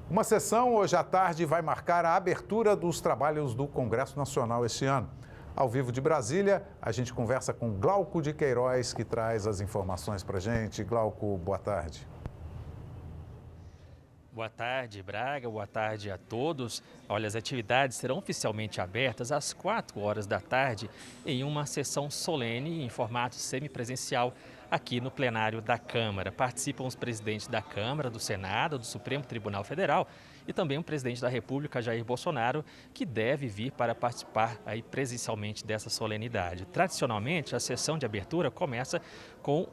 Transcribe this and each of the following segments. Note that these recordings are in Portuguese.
Uma sessão hoje à tarde vai marcar a abertura dos trabalhos do Congresso Nacional este ano. Ao vivo de Brasília, a gente conversa com Glauco de Queiroz, que traz as informações para a gente. Glauco, boa tarde. Boa tarde, Braga. Boa tarde a todos. Olha, as atividades serão oficialmente abertas às 4 horas da tarde em uma sessão solene em formato semipresencial aqui no plenário da Câmara. Participam os presidentes da Câmara, do Senado, do Supremo Tribunal Federal e também o presidente da República, Jair Bolsonaro, que deve vir para participar aí presencialmente dessa solenidade. Tradicionalmente, a sessão de abertura começa com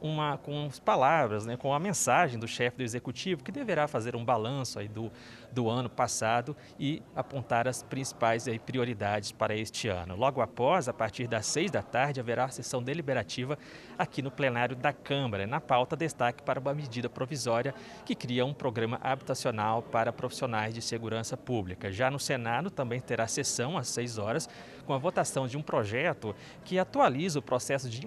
as palavras, com a mensagem do chefe do Executivo, que deverá fazer um balanço aí do ano passado e apontar as principais prioridades para este ano. Logo após, a partir das 6 da tarde, haverá a sessão deliberativa aqui no plenário da Câmara. Na pauta, destaque para uma medida provisória que cria um programa habitacional para profissionais de segurança pública. Já no Senado, também terá sessão às 6 horas, com a votação de um projeto que atualiza o processo de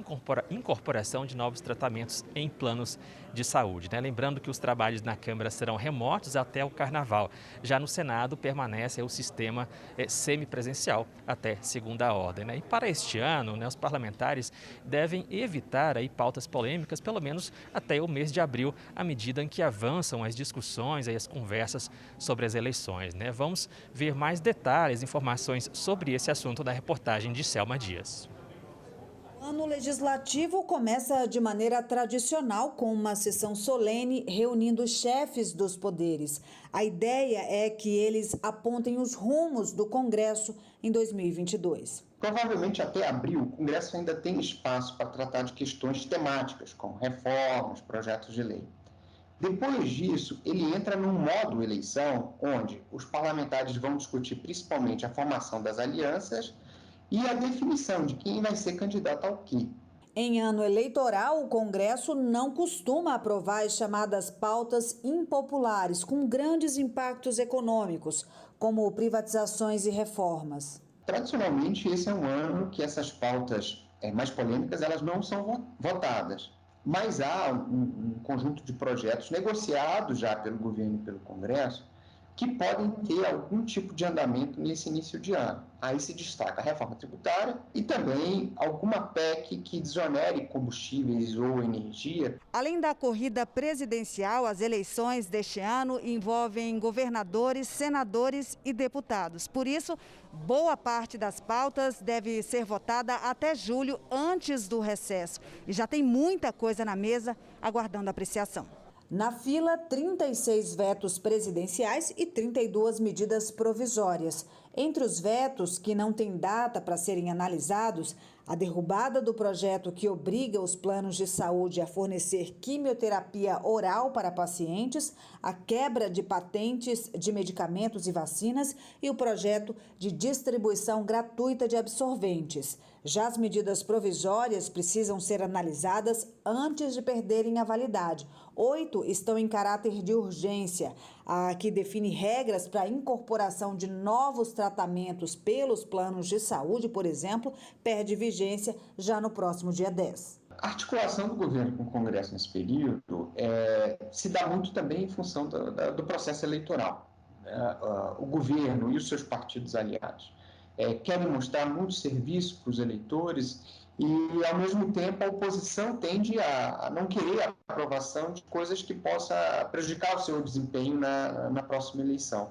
incorporação de novos tratamentos em planos de saúde. Lembrando que os trabalhos na Câmara serão remotos até o Carnaval. Já no Senado, permanece o sistema semipresencial até segunda ordem. E para este ano, os parlamentares devem evitar pautas polêmicas, pelo menos até o mês de abril, à medida em que avançam as discussões e as conversas sobre as eleições. Vamos ver mais detalhes, informações sobre esse assunto na reportagem de Selma Dias. O ano legislativo começa de maneira tradicional com uma sessão solene reunindo os chefes dos poderes. A ideia é que eles apontem os rumos do Congresso em 2022. Provavelmente até abril, o Congresso ainda tem espaço para tratar de questões temáticas, como reformas, projetos de lei. Depois disso, ele entra num modo eleição, onde os parlamentares vão discutir principalmente a formação das alianças e a definição de quem vai ser candidato ao quê. Em ano eleitoral, o Congresso não costuma aprovar as chamadas pautas impopulares, com grandes impactos econômicos, como privatizações e reformas. Tradicionalmente, esse é um ano que essas pautas mais polêmicas elas não são votadas. Mas há um conjunto de projetos negociados já pelo governo e pelo Congresso que podem ter algum tipo de andamento nesse início de ano. Aí se destaca a reforma tributária e também alguma PEC que desonere combustíveis ou energia. Além da corrida presidencial, as eleições deste ano envolvem governadores, senadores e deputados. Por isso, boa parte das pautas deve ser votada até julho, antes do recesso. E já tem muita coisa na mesa aguardando apreciação. Na fila, 36 vetos presidenciais e 32 medidas provisórias. Entre os vetos que não têm data para serem analisados, a derrubada do projeto que obriga os planos de saúde a fornecer quimioterapia oral para pacientes, a quebra de patentes de medicamentos e vacinas e o projeto de distribuição gratuita de absorventes. Já as medidas provisórias precisam ser analisadas antes de perderem a validade. 8 estão em caráter de urgência. A que define regras para a incorporação de novos tratamentos pelos planos de saúde, por exemplo, perde vigência já no próximo dia 10. A articulação do governo com o Congresso nesse período se dá muito também em função do processo eleitoral. O governo e os seus partidos aliados querem mostrar muito serviço para os eleitores e, ao mesmo tempo, a oposição tende a não querer a aprovação de coisas que possam prejudicar o seu desempenho na próxima eleição.